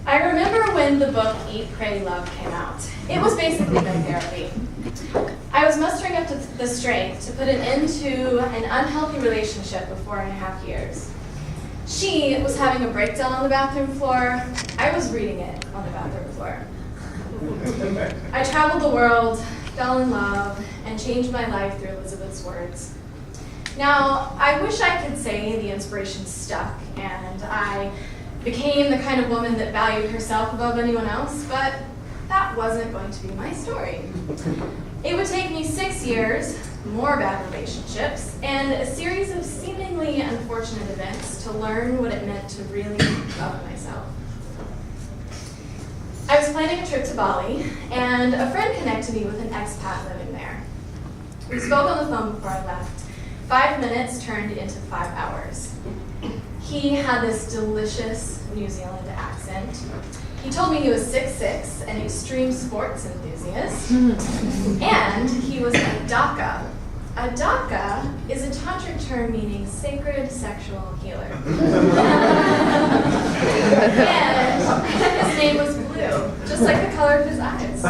I remember when the book Eat, Pray, Love came out. It was basically my therapy. I was mustering up to the strength to put an end to an unhealthy relationship of 4.5 years. She was having a breakdown on the bathroom floor. I was reading it on the bathroom floor. I traveled the world, fell in love, and changed my life through Elizabeth's words. Now, I wish I could say the inspiration stuck and I became the kind of woman that valued herself above anyone else, but that wasn't going to be my story. It would take me 6 years, more bad relationships, and a series of seemingly unfortunate events to learn what it meant to really love myself. I was planning a trip to Bali, and a friend connected me with an expat living there. We spoke on the phone before I left. 5 minutes turned into 5 hours. He had this delicious New Zealand accent. He told me he was 6'6", an extreme sports enthusiast, and he was a daka. A daka is a tantric term meaning sacred sexual healer. And his name was blue, just like the color of his eyes.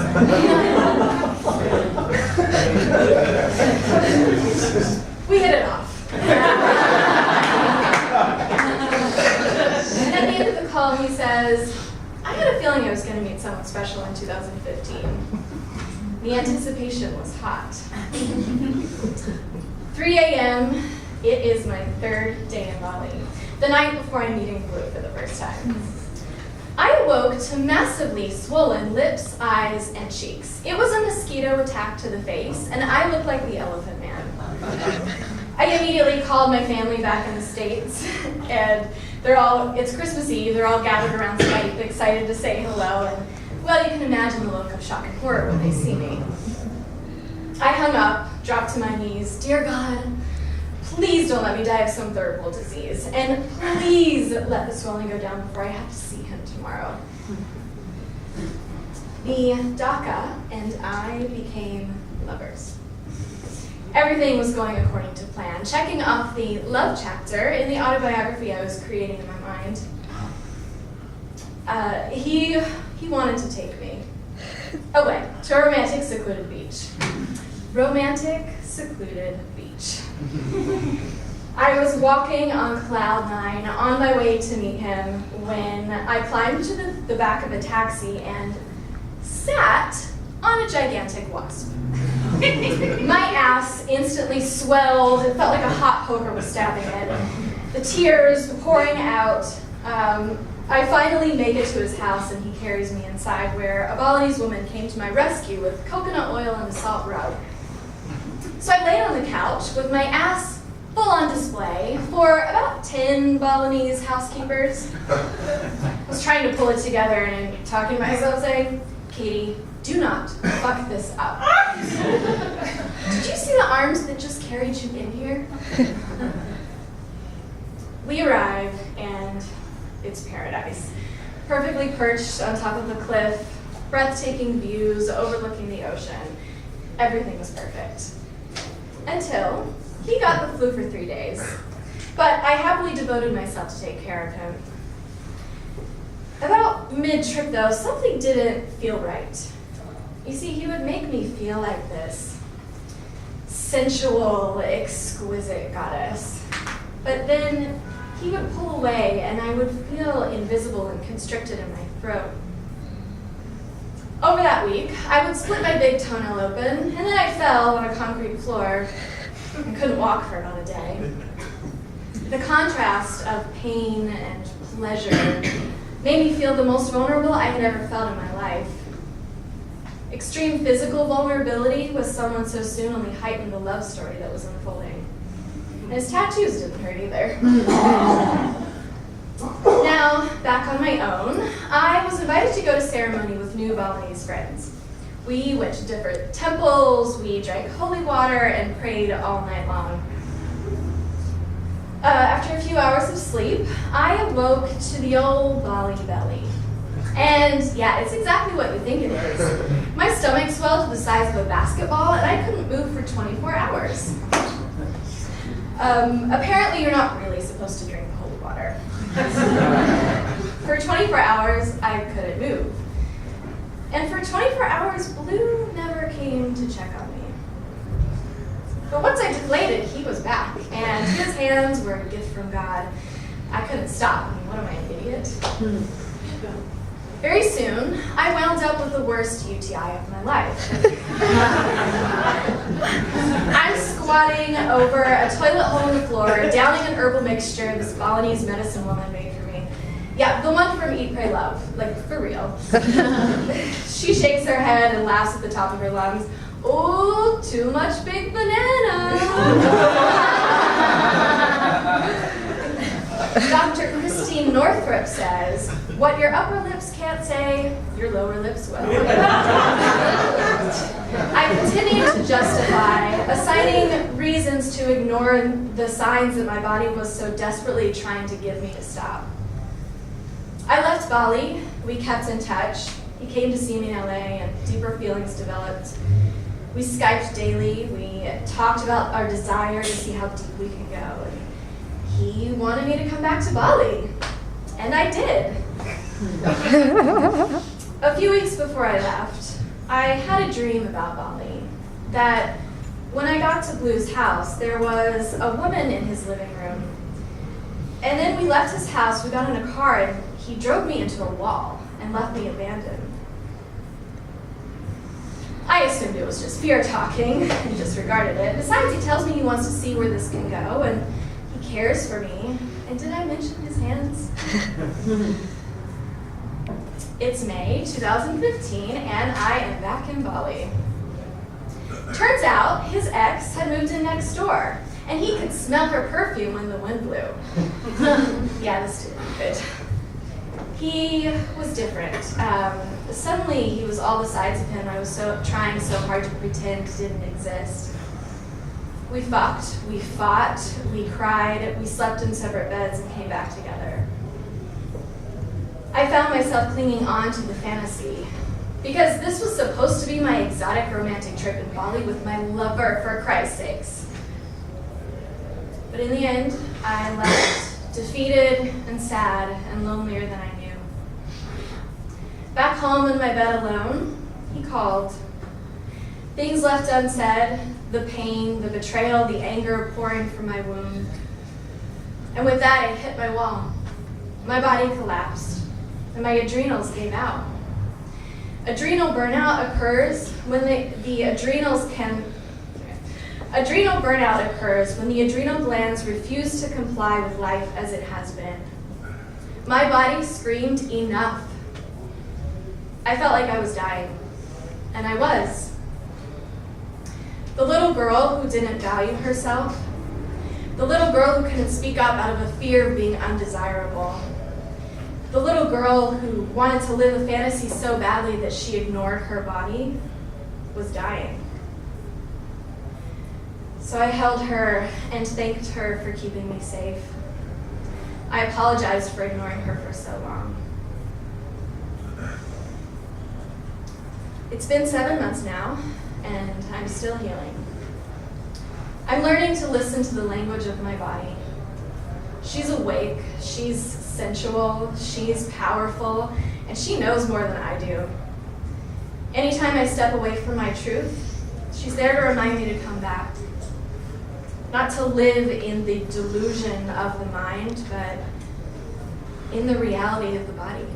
We hit it off. And at the end of the call, he says, I had a feeling I was going to meet someone special in 2015. The anticipation was hot. 3 a.m., it is my 3rd day in Bali, the night before I'm meeting Blue for the first time. I awoke to massively swollen lips, eyes, and cheeks. It was a mosquito attack to the face, and I looked like the Elephant Man. I immediately called my family back in the States, and it's Christmas Eve, they're all gathered around Skype, excited to say hello, and well, you can imagine the look of shock and horror when they see me. I hung up, dropped to my knees. Dear God, please don't let me die of some third world disease, and please let the swelling go down before I have to see him tomorrow. The Daka and I became lovers. Everything was going according to plan, checking off the love chapter in the autobiography I was creating in my mind. He wanted to take me away to a romantic, secluded beach. Romantic, secluded beach. I was walking on cloud 9 on my way to meet him when I climbed to the back of a taxi and sat on a gigantic wasp. My ass instantly swelled. It felt like a hot poker was stabbing it. The tears pouring out. I finally make it to his house and he carries me inside where a Balinese woman came to my rescue with coconut oil and a salt rub. So I laid on the couch with my ass full on display for about 10 Balinese housekeepers. I was trying to pull it together and talking to myself saying, Katie, do not fuck this up. Did you see the arms that just carried you in here? We arrive and it's paradise. Perfectly perched on top of the cliff, breathtaking views overlooking the ocean. Everything was perfect. Until he got the flu for 3 days. But I happily devoted myself to take care of him. About mid-trip though, something didn't feel right. You see, he would make me feel like this sensual, exquisite goddess. But then he would pull away and I would feel invisible and constricted in my throat. Over that week, I would split my big toenail open and then I fell on a concrete floor and couldn't walk for about a day. The contrast of pain and pleasure made me feel the most vulnerable I had ever felt in my life. Extreme physical vulnerability with someone so soon only heightened the love story that was unfolding. And his tattoos didn't hurt either. Now, back on my own, I was invited to go to ceremony with new Balinese friends. We went to different temples, we drank holy water, and prayed all night long. After a few hours of sleep, I awoke to the old Bali belly. And yeah, it's exactly what you think it is. My stomach swelled to the size of a basketball, and I couldn't move for 24 hours. Apparently, you're not really supposed to drink 24 hours, I couldn't move. And for 24 hours, Blue never came to check on me. But once I deflated, he was back, and his hands were a gift from God. I couldn't stop. I mean, what am I, an idiot? Very soon, I wound up with the worst UTI of my life. I'm squatting over a toilet hole in the floor, downing an herbal mixture this Balinese medicine woman made for me. Yeah, the one from Eat, Pray, Love, like for real. She shakes her head and laughs at the top of her lungs. Oh, too much big banana. Dr. Christine Northrup says, what your upper lips can't say, your lower lips will. I continued to justify, assigning reasons to ignore the signs that my body was so desperately trying to give me to stop. I left Bali. We kept in touch. He came to see me in LA and deeper feelings developed. We Skyped daily. We talked about our desire to see how deep we can go. And he wanted me to come back to Bali. And I did. A few weeks before I left, I had a dream about Bali. That when I got to Blue's house, there was a woman in his living room. And then we left his house, we got in a car, and he drove me into a wall and left me abandoned. I assumed it was just fear talking and disregarded it. Besides, he tells me he wants to see where this can go, and he cares for me. And did I mention his hands? It's May 2015, and I am back in Bali. Turns out his ex had moved in next door, and he could smell her perfume when the wind blew. Yeah, this didn't good. He was different. Suddenly, he was all the sides of him I was trying so hard to pretend didn't exist. We fucked, we fought, we cried, we slept in separate beds and came back together. I found myself clinging on to the fantasy, because this was supposed to be my exotic romantic trip in Bali with my lover, for Christ's sakes. But in the end, I left, defeated and sad and lonelier than I knew. Back home in my bed alone, he called. Things left unsaid, the pain, the betrayal, the anger pouring from my wound. And with that, I hit my wall. My body collapsed, and my adrenals gave out. Adrenal burnout occurs when adrenal burnout occurs when the adrenal glands refuse to comply with life as it has been. My body screamed enough. I felt like I was dying, and I was. The little girl who didn't value herself, the little girl who couldn't speak up out of a fear of being undesirable, the little girl who wanted to live a fantasy so badly that she ignored her body, was dying. So I held her and thanked her for keeping me safe. I apologized for ignoring her for so long. It's been 7 months now, and I'm still healing. I'm learning to listen to the language of my body. She's awake, she's sensual, she's powerful, and she knows more than I do. Anytime I step away from my truth, she's there to remind me to come back. Not to live in the delusion of the mind, but in the reality of the body.